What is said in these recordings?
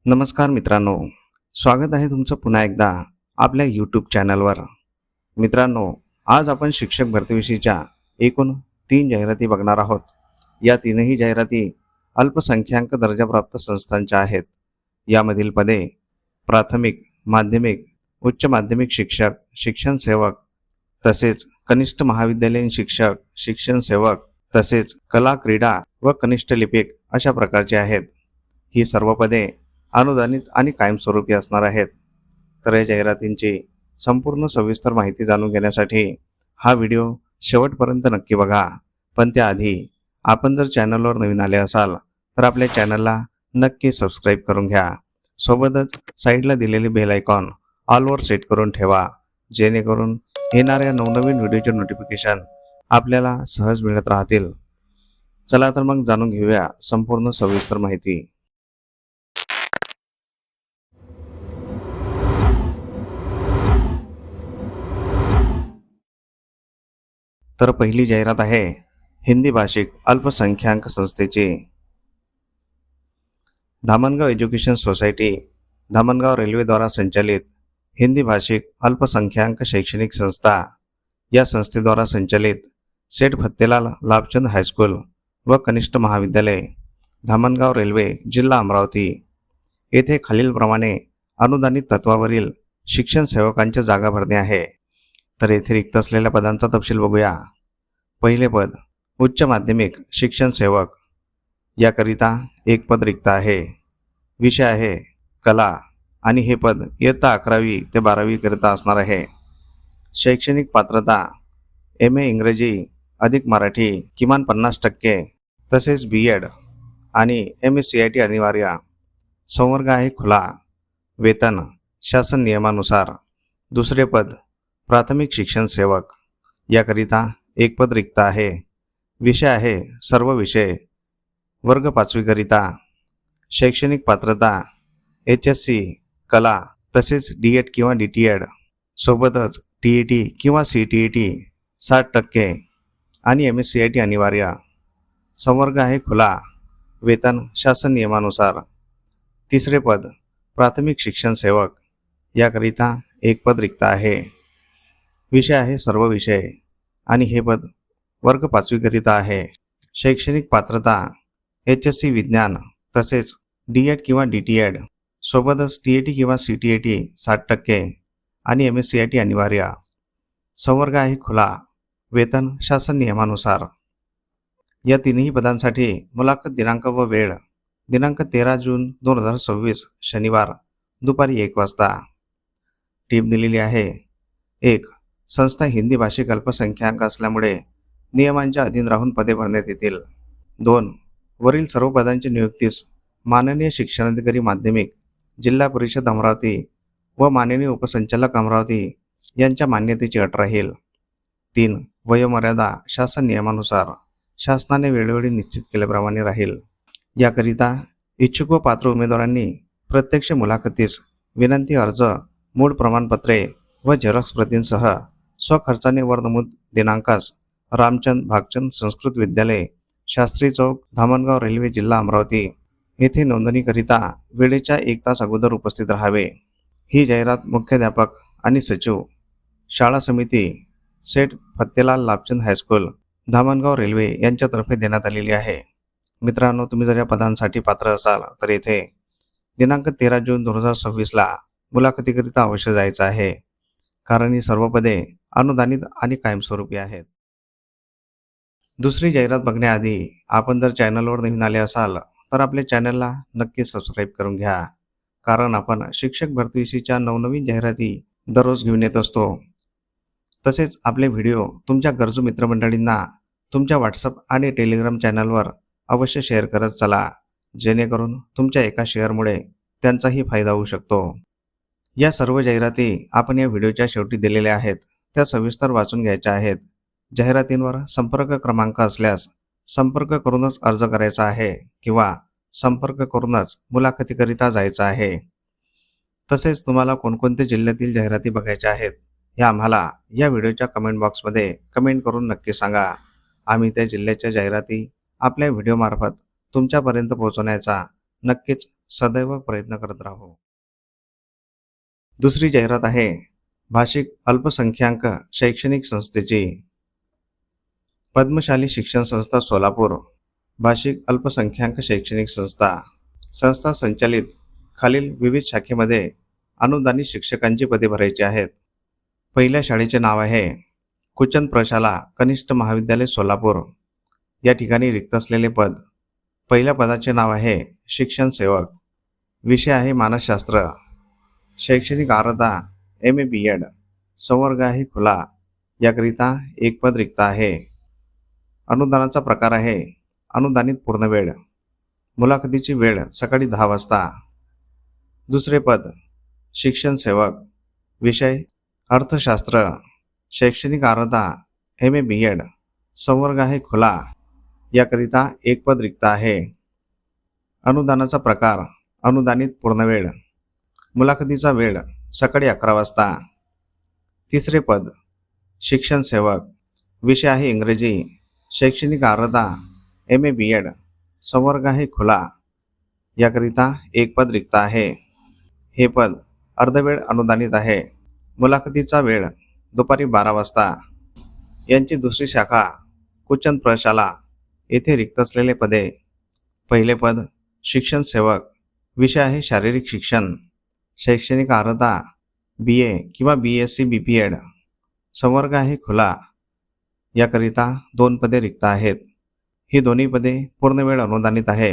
नमस्कार मित्रांनो, स्वागत आहे तुमचं पुन्हा एकदा आपल्या यूट्यूब चॅनलवर. मित्रांनो, आज आपण शिक्षक भरतीविषयीच्या एकूण 3 जाहिराती बघणार आहोत. या तीनही जाहिराती अल्पसंख्याक दर्जाप्राप्त संस्थांच्या आहेत. यामधील पदे प्राथमिक, माध्यमिक, उच्च माध्यमिक शिक्षक, शिक्षण सेवक, तसेच कनिष्ठ महाविद्यालयीन शिक्षक, शिक्षण सेवक, तसेच कला, क्रीडा व कनिष्ठ लिपिक अशा प्रकारचे आहेत. ही सर्व पदे अनुदानित आणि कायमस्वरूपी असणार आहेत. तर या जाहिरातींची संपूर्ण सविस्तर माहिती जाणून घेण्यासाठी हा व्हिडिओ शेवटपर्यंत नक्की बघा. पण त्याआधी आपण जर चॅनलवर नवीन आले असाल तर आपल्या चॅनलला नक्की सबस्क्राईब करून घ्या. सोबतच साईडला दिलेले बेल आयकॉन ऑलवर सेट करून ठेवा, जेणेकरून येणाऱ्या नवनवीन व्हिडिओचे नोटिफिकेशन आपल्याला सहज मिळत राहतील. चला तर मग जाणून घेऊया संपूर्ण सविस्तर माहिती. तर पहिली जाहिरात आहे हिंदी भाषिक अल्पसंख्याक संस्थेची. धामणगाव एज्युकेशन सोसायटी, धामणगाव रेल्वेद्वारा संचालित हिंदी भाषिक अल्पसंख्याक शैक्षणिक संस्था या संस्थेद्वारा संचालित सेठ फत्तेलाल लाभचंद हायस्कूल व कनिष्ठ महाविद्यालय, धामणगाव रेल्वे, जिल्हा अमरावती येथे खालीलप्रमाणे अनुदानित तत्वावरील शिक्षण सेवकांच्या जागा भरणे आहे. तर येथे रिक्त असलेल्या पदांचा तपशील बघूया. पहिले पद उच्च माध्यमिक शिक्षण सेवक. याकरिता एक पद रिक्त आहे. विषय आहे कला आणि हे पद इयत्ता 11वी ते 12वी करिता असणार आहे. शैक्षणिक पात्रता MA इंग्रजी अधिक मराठी किमान 50% तसेच BEd आणि MA CIT अनिवार्य. संवर्ग आहे खुला. वेतन शासन नियमानुसार. दुसरे पद प्राथमिक शिक्षण सेवक. याकरिता एक पद रिक्त आहे. विषय आहे सर्व विषय. वर्ग 5वी करिता. शैक्षणिक पात्रता HSC कला तसेच DED किंवा DTED सोबतच TET किंवा CTET 60% आणि MA CIT अनिवार्य. संवर्ग आहे खुला. वेतन शासन नियमानुसार. तिसरे पद प्राथमिक शिक्षण सेवक. याकरिता एक पद रिक्त आहे. विषय आहे सर्व विषय आणि हे पद वर्ग 5वी करिता आहे. शैक्षणिक पात्रता HSC विज्ञान तसेच DED किंवा DTED सोबतच TET किंवा CTET 60% आणि MA CIT अनिवार्य. संवर्ग आहे खुला. वेतन शासन नियमानुसार. या तीनही पदांसाठी मुलाखत दिनांक व वेळ दिनांक 13 जून 2026 शनिवार दुपारी 1 वाजता. टीप दिलेली आहे. 1. संस्था हिंदी भाषिक अल्पसंख्याक असल्यामुळे नियमांच्या अधीन राहून पदे भरण्यात येतील. 2. वरील सर्व पदांची नियुक्तीस माननीय शिक्षणाधिकारी माध्यमिक जिल्हा परिषद अमरावती व माननीय उपसंचालक अमरावती यांच्या मान्यतेची अट राहील. 3. वयोमर्यादा शासन नियमानुसार शासनाने वेळोवेळी निश्चित केल्याप्रमाणे राहील. याकरिता इच्छुक व पात्र उमेदवारांनी प्रत्यक्ष मुलाखतीस विनंती अर्ज, मूळ प्रमाणपत्रे व झेरॉक्स प्रतींसह स्वखर्चाने वर नमूद दिनांकास रामचंद भागचंद संस्कृत विद्यालय, शास्त्री चौक, धामणगाव रेल्वे, जिल्हा अमरावती येथे नोंदणीकरिता वेळेच्या 1 तास अगोदर उपस्थित राहावे. ही जाहिरात मुख्याध्यापक आणि सचिव, शाळा समिती, सेठ फत्तेलाल लाभचंद हायस्कूल, धामणगाव रेल्वे यांच्यातर्फे देण्यात आलेली आहे. मित्रांनो, तुम्ही जर या पदांसाठी पात्र असाल तर येथे दिनांक 13 जून 2026 मुलाखतीकरिता अवश्य जायचं आहे, कारण ही सर्व पदे अनुदानित आणि कायमस्वरूपी आहेत. दुसरी जाहिरात बघण्याआधी आपण जर चॅनलवर नवीन आले असाल तर आपल्या चॅनलला नक्की सबस्क्राईब करून घ्या, कारण आपण शिक्षक भरतीविषयीच्या नवनवीन जाहिराती दररोज घेऊन येत असतो. तसेच आपले व्हिडिओ तुमच्या गरजू मित्रमंडळींना तुमच्या व्हॉट्सअप आणि टेलिग्राम चॅनलवर अवश्य शेअर करत चला, जेणेकरून तुमच्या एका शेअरमुळे त्यांचाही फायदा होऊ शकतो. या सर्व जाहिराती आपण या व्हिडिओच्या शेवटी दिलेल्या आहेत, त्या सविस्तर वाचून घ्यायच्या आहेत. जाहिरातींवर संपर्क क्रमांक असल्यास संपर्क करूनच अर्ज करायचा आहे किंवा संपर्क करूनच मुलाखतीकरिता जायचं आहे. तसेच तुम्हाला कोणकोणते जिल्ह्यातील जाहिराती बघायच्या आहेत हे आम्हाला या व्हिडिओच्या कमेंट बॉक्समध्ये कमेंट करून नक्की सांगा. आम्ही त्या जिल्ह्याच्या जाहिराती आपल्या व्हिडिओमार्फत तुमच्यापर्यंत पोहोचवण्याचा नक्कीच सदैव प्रयत्न करत राहू. दुसरी जाहिरात आहे भाषिक अल्पसंख्याक शैक्षणिक संस्थेची. पद्मशाली शिक्षण संस्था सोलापूर भाषिक अल्पसंख्याक शैक्षणिक संस्था संचालित खालील विविध शाखेमध्ये अनुदानित शिक्षकांची पदे भरायची आहेत. पहिल्या शाळेचे नाव आहे कुचन प्रशाला कनिष्ठ महाविद्यालय सोलापूर. या ठिकाणी रिक्त असलेले पद. पहिल्या पदाचे नाव आहे शिक्षण सेवक. विषय आहे मानसशास्त्र. शैक्षणिक अर्हता MA BEd. संवर्ग आहे खुला. याकरिता एक पद रिक्त आहे. अनुदानाचा प्रकार आहे अनुदानित पूर्णवेळ. मुलाखतीची वेळ सकाळी 10 वाजता. दुसरे पद शिक्षण सेवक. विषय अर्थशास्त्र. शैक्षणिक अर्हता MA BEd. संवर्ग आहे खुला. याकरिता एक पद रिक्त आहे. अनुदानाचा प्रकार अनुदानित पूर्णवेळ. मुलाखतीचा वेळ सकाळी 11 वाजता. तिसरे पद शिक्षण सेवक. विषय आहे इंग्रजी. शैक्षणिक अर्हता MA BEd. संवर्ग आहे खुला. याकरिता एक पद रिक्त आहे. हे पद अर्धवेळ अनुदानित आहे. मुलाखतीचा वेळ दुपारी 12 वाजता. यांची दुसरी शाखा कुचन प्रशाला येथे रिक्त असलेले पदे. पहिले पद शिक्षण सेवक. विषय आहे शारीरिक शिक्षण. शैक्षणिक अर्हता BA किंवा BSc BPed. संवर्ग आहे खुला. याकरिता 2 पदे रिक्त आहेत. ही दोन्ही पदे पूर्णवेळ अनुदानित आहे.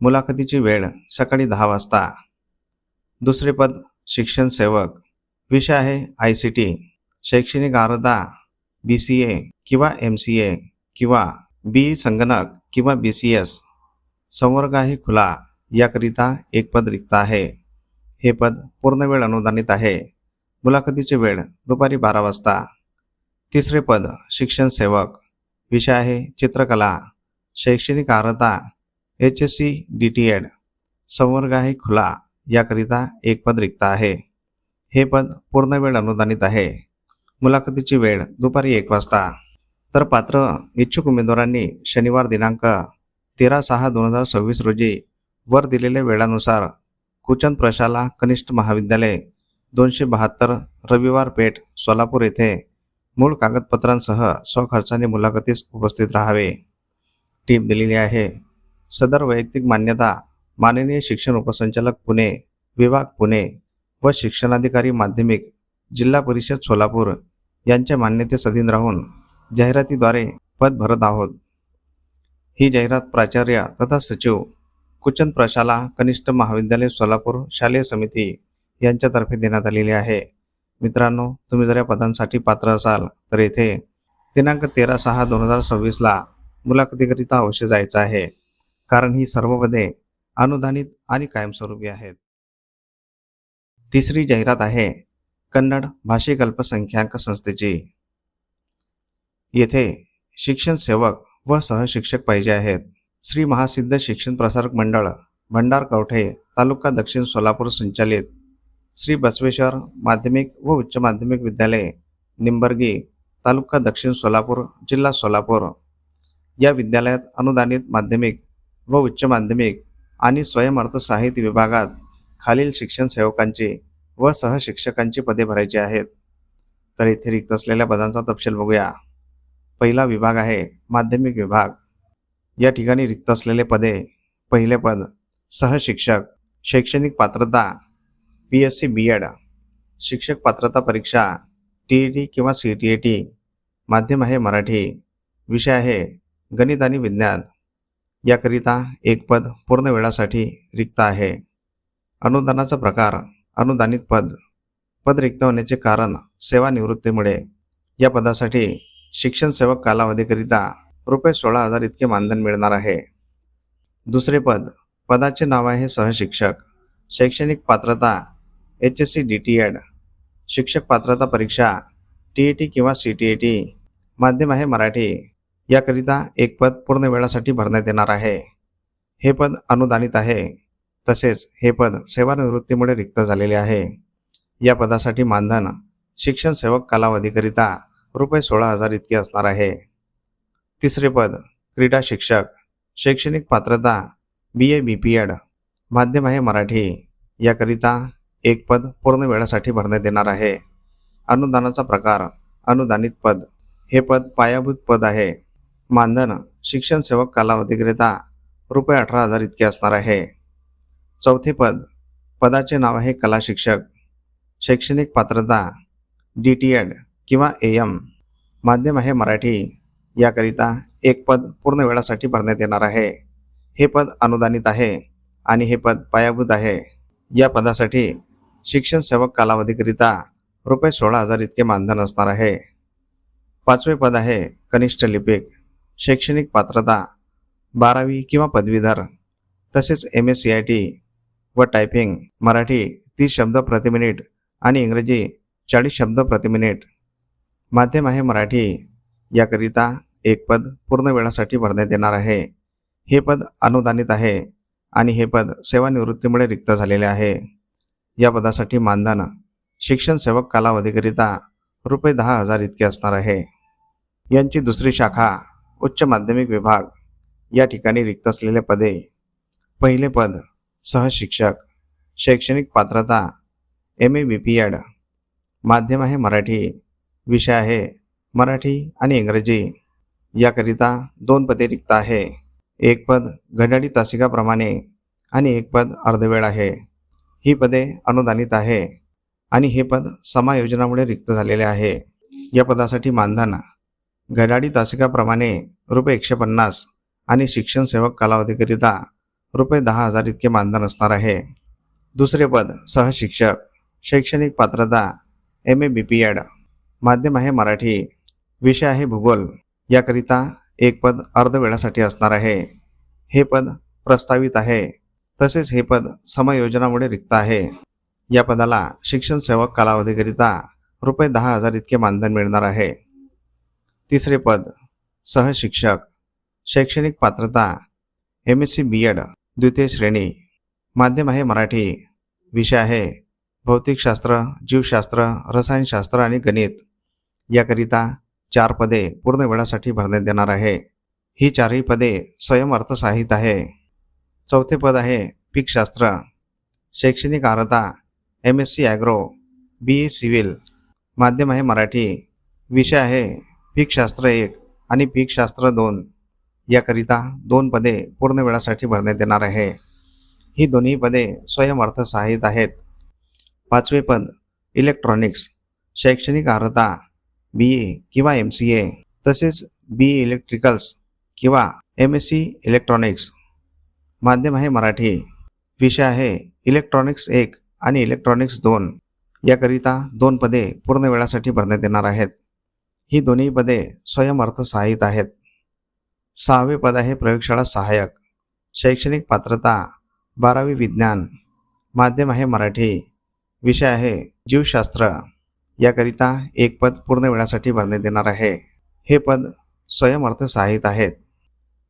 मुलाखतीची वेळ सकाळी 10 वाजता. दुसरे पद शिक्षण सेवक. विषय आहे ICT. शैक्षणिक अर्हता BCA किंवा MCA किंवा BE संगणक किंवा BCS. संवर्ग आहे खुला. याकरिता एक पद रिक्त आहे. हे पद पूर्णवेळ अनुदानित आहे. मुलाखतीची वेळ दुपारी 12 वाजता. तिसरे पद शिक्षण सेवक. विषय आहे चित्रकला. शैक्षणिक अर्हता HSC DTEd. संवर्ग आहे खुला. याकरिता एक पद रिक्त आहे. हे पद पूर्णवेळ अनुदानित आहे. मुलाखतीची वेळ दुपारी 1 वाजता. तर पात्र इच्छुक उमेदवारांनी शनिवार दिनांक 13/6/2026 रोजी वर दिलेल्या वेळानुसार कुचन प्रशाला कनिष्ठ महाविद्यालय 272 रविवार पेठ सोलापूर येथे मूळ कागदपत्रांसह स्वखर्चाने मुलाखतीस उपस्थित राहावे. टीप दिलेली आहे. सदर वैयक्तिक मान्यता माननीय शिक्षण उपसंचालक पुणे विभाग पुणे व शिक्षणाधिकारी माध्यमिक जिल्हा परिषद सोलापूर यांच्या मान्यतेस अधीन राहून जाहिरातीद्वारे पद भरत आहोत. ही जाहिरात प्राचार्य तथा सचिव कुचन प्रशाला कनिष्ठ महाविद्यालय सोलापूर शालेय समिती यांच्यातर्फे देण्यात आलेली आहे. मित्रांनो, तुम्ही जर या पदांसाठी पात्र असाल तर येथे दिनांक 13/6/2026 मुलाखतीकरिता अवश्य जायचं आहे. कारण ही सर्व पदे अनुदानित आणि कायमस्वरूपी आहेत. तिसरी जाहिरात आहे कन्नड भाषिक अल्पसंख्याक संस्थेची. येथे शिक्षण सेवक व सहशिक्षक पाहिजे आहेत. श्री महासिद्ध शिक्षण प्रसारक मंडळ भंडार कवठे तालुका दक्षिण सोलापूर संचालित श्री बसवेश्वर माध्यमिक व उच्च माध्यमिक विद्यालय निंबर्गी तालुका दक्षिण सोलापूर जिल्हा सोलापूर या विद्यालयात अनुदानित माध्यमिक व उच्च माध्यमिक आणि स्वयंअर्थसहाय्यित विभागात खालील शिक्षण सेवकांची व सहशिक्षकांची पदे भरायची आहेत. तर येथे रिक्त असलेल्या पदांचा तपशील बघूया. पहिला विभाग आहे माध्यमिक विभाग. या ठिकाणी रिक्त असलेले पदे. पहिले पद सहशिक्षक. शैक्षणिक पात्रता BSc BEd. शिक्षक पात्रता परीक्षा TET किंवा CTET. माध्यम आहे मराठी. विषय आहे गणित आणि विज्ञान. याकरिता एक पद पूर्ण वेळासाठी रिक्त आहे. अनुदानाचा प्रकार अनुदानित पद. पद रिक्त होण्याचे कारण सेवानिवृत्तीमुळे. या पदासाठी शिक्षण सेवक कालावधीकरिता ₹16,000 इतके मानधन मिळणार आहे. दुसरे पद. पदाचे नाव आहे सहशिक्षक. शैक्षणिक पात्रता HSC DTEd. शिक्षक पात्रता परीक्षा TET किंवा CTET. माध्यम आहे मराठी. याकरिता एक पद पूर्ण वेळासाठी भरण्यात येणार आहे. हे पद अनुदानित आहे. तसेच हे पद सेवानिवृत्तीमुळे रिक्त झालेले आहे. या पदासाठी मानधन शिक्षण सेवक कालावधीकरिता ₹16,000 इतके असणार आहे. तिसरे पद क्रीडा शिक्षक. शैक्षणिक पात्रता BA BPEd. माध्यम आहे मराठी. याकरिता एक पद पूर्ण वेळासाठी भरण्यात येणार आहे. अनुदानाचा प्रकार अनुदानित पद. हे पद पायाभूत पद आहे. मानधन शिक्षण सेवक कालावधीकरिता ₹18,000 इतके असणार आहे. चौथे पद पदाचे नाव आहे कला शिक्षक. शैक्षणिक पात्रता DTED किंवा AM. माध्यम आहे मराठी. याकरिता एक पद पूर्ण वेळासाठी भरण्यात येणार आहे. हे पद अनुदानित आहे आणि हे पद पायाभूत आहे. या पदासाठी शिक्षण सेवक कालावधीकरिता ₹16,000 इतके मानधन असणार आहे. पाचवे पद आहे कनिष्ठ लिपिक. शैक्षणिक पात्रता 12वी किंवा पदवीधर. तसेच MSCIT व टायपिंग मराठी 30 शब्द प्रति मिनिट आणि इंग्रजी 40 शब्द प्रति मिनिट. माध्यम आहे मराठी. याकरिता एक पद पूर्ण वेळासाठी भरण्यात येणार आहे. हे पद अनुदानित आहे आणि हे पद सेवानिवृत्तीमुळे रिक्त झालेले आहे. या पदासाठी मानधन शिक्षण सेवक कालावधीकरिता ₹10,000 इतके असणार आहे. यांची दुसरी शाखा उच्च माध्यमिक विभाग. या ठिकाणी रिक्त असलेले पदे. पहिले पद सहशिक्षक. शैक्षणिक पात्रता MA BPED. माध्यम आहे मराठी. विषय आहे मराठी आणि इंग्रजी. याकरिता 2 पदे रिक्त आहे. एक पद घड्याळी तासिकाप्रमाणे आणि एक पद अर्धवेळ आहे. ही पदे अनुदानित आहे आणि हे पद समायोजनामुळे रिक्त झालेले आहे. या पदासाठी मानधन घड्याळी तासिकाप्रमाणे ₹150 आणि शिक्षण सेवक कालावधीकरिता ₹10,000 इतके मानधन असणार आहे. दुसरे पद सहशिक्षक. शैक्षणिक पात्रता MA BPED. माध्यम आहे मराठी. विषय आहे भूगोल. याकरिता एक पद अर्धवेळासाठी असणार आहे. हे पद प्रस्तावित आहे. तसेच हे पद समायोजनामुळे रिक्त आहे. या पदाला शिक्षण सेवक कालावधीकरिता ₹10,000 इतके मानधन मिळणार आहे. तिसरे पद सहशिक्षक. शैक्षणिक पात्रता MSc BEd द्वितीय श्रेणी. माध्यम आहे मराठी. विषय आहे भौतिकशास्त्र, जीवशास्त्र, रसायनशास्त्र आणि गणित. याकरिता 4 पदे पूर्ण वेळासाठी भरण्यात येणार आहे. ही 4ही पदे स्वयं अर्थसहाय्यित आहे. चौथे पद आहे पीकशास्त्र. शैक्षणिक अर्हता MSc ॲग्रो, BE सिव्हिल. माध्यम आहे मराठी. विषय आहे पीकशास्त्र 1 आणि पीकशास्त्र 2. याकरिता 2 पदे पूर्ण वेळासाठी भरण्यात येणार आहे. ही दोन्ही पदे स्वयं अर्थसहाय्यित आहेत. पाचवे पद इलेक्ट्रॉनिक्स. शैक्षणिक अर्हता BE किंवा MCA. तसेच BE इलेक्ट्रिकल्स किंवा MSc इलेक्ट्रॉनिक्स. माध्यम आहे मराठी. विषय आहे इलेक्ट्रॉनिक्स 1 आणि इलेक्ट्रॉनिक्स 2. याकरिता 2 पदे पूर्ण वेळासाठी भरण्यात येणार आहेत. ही दोन्ही पदे स्वयं अर्थसहाय्यित आहेत. 6वे पद आहे प्रयोगशाळा सहाय्यक. शैक्षणिक पात्रता 12वी विज्ञान. माध्यम आहे मराठी. विषय आहे जीवशास्त्र. याकरिता एक पद पूर्ण वेळासाठी भरण्यात येणार आहे. हे पद स्वयं अर्थसहाय्यित आहेत.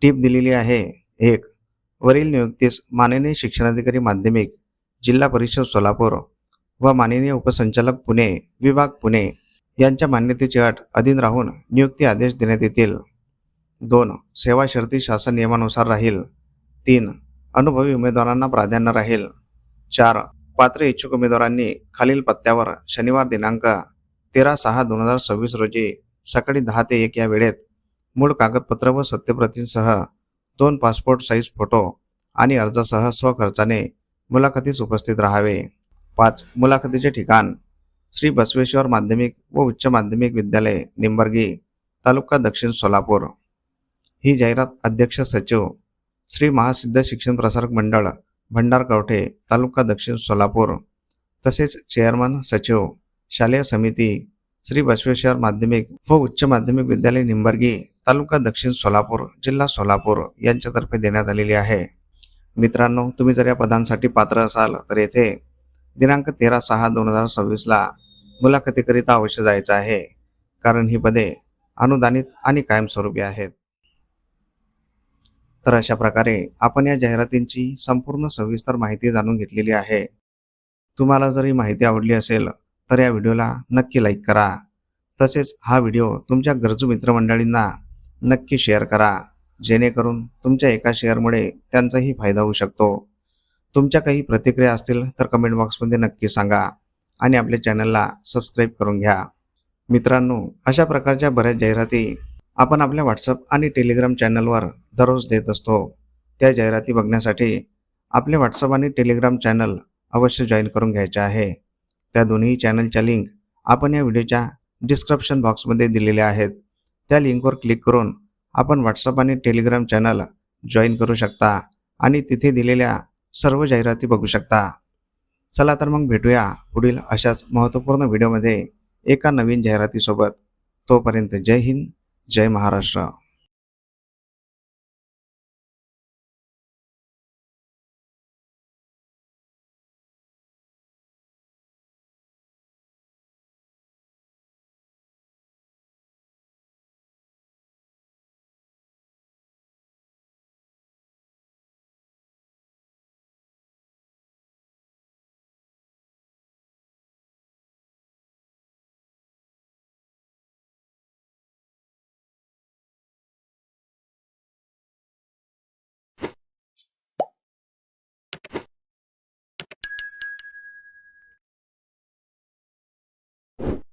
टीप दिलेली आहे. 1. वरील नियुक्तीस माननीय शिक्षणाधिकारी माध्यमिक जिल्हा परिषद सोलापूर व माननीय उपसंचालक पुणे विभाग पुणे यांच्या मान्यतेची अट अधीन राहून नियुक्ती आदेश देण्यात येतील. 2. सेवा शर्ती शासन नियमानुसार राहील. 3. अनुभवी उमेदवारांना प्राधान्य राहील. 4. पात्र इच्छुक उमेदवारांनी खालील पत्त्यावर शनिवार दिनांक 13/6/2026 रोजी सकाळी 10 ते 1 या वेळेत मूळ कागदपत्र व सत्यप्रतींसह 2 पासपोर्ट साईज फोटो आणि अर्जासह स्वखर्चाने मुलाखतीस उपस्थित राहावे. 5. मुलाखतीचे ठिकाण श्री बसवेश्वर माध्यमिक व उच्च माध्यमिक विद्यालय निंबर्गी तालुका दक्षिण सोलापूर. ही जाहिरात अध्यक्ष सचिव श्री महासिद्ध शिक्षण प्रसारक मंडळ भंडारकवठे तालुका दक्षिण सोलापूर तसेच चेअरमन सचिव शालेय समिती श्री बसवेश्वर माध्यमिक व उच्च माध्यमिक विद्यालय निंबर्गी तालुका दक्षिण सोलापूर जिल्हा सोलापूर यांच्यातर्फे देण्यात आलेली आहे. मित्रांनो, तुम्ही जर या पदांसाठी पात्र असाल तर येथे दिनांक 13/6/2026 ला मुलाखतीकरिता अवश्य जायचं आहे, कारण ही पदे अनुदानित आणि कायमस्वरूपी आहेत. तर अशा प्रकारे आपण या जाहिरातींची संपूर्ण सविस्तर माहिती जाणून घेतलेली आहे. तुम्हाला जर ही माहिती आवडली असेल तर या व्हिडिओला नक्की लाईक करा. तसेच हा व्हिडिओ तुमच्या गरजू मित्रमंडळींना नक्की शेअर करा, जेणेकरून तुमच्या एका शेअरमुळे त्यांचाही फायदा होऊ शकतो. तुमच्या काही प्रतिक्रिया असतील तर कमेंट बॉक्समध्ये नक्की सांगा आणि आपल्या चॅनलला सबस्क्राईब करून घ्या. मित्रांनो, अशा प्रकारच्या बऱ्याच जाहिराती आपण आपल्या व्हॉट्सअप आणि टेलिग्राम चॅनलवर दररोज देत असतो. त्या जाहिराती बघण्यासाठी आपले व्हॉट्सअप आणि टेलिग्राम चॅनल अवश्य जॉईन करून घ्यायचे आहे. त्या दोन्ही चॅनलच्या लिंक आपण या व्हिडिओच्या डिस्क्रिप्शन बॉक्समध्ये दिलेल्या आहेत. त्या लिंकवर क्लिक करून आपण व्हॉट्सअप आणि टेलिग्राम चॅनल जॉईन करू शकता आणि तिथे दिलेल्या सर्व जाहिराती बघू शकता. चला तर मग भेटूया पुढील अशाच महत्त्वपूर्ण व्हिडिओमध्ये एका नवीन जाहिरातीसोबत. तोपर्यंत जय हिंद, जय महाराष्ट्र.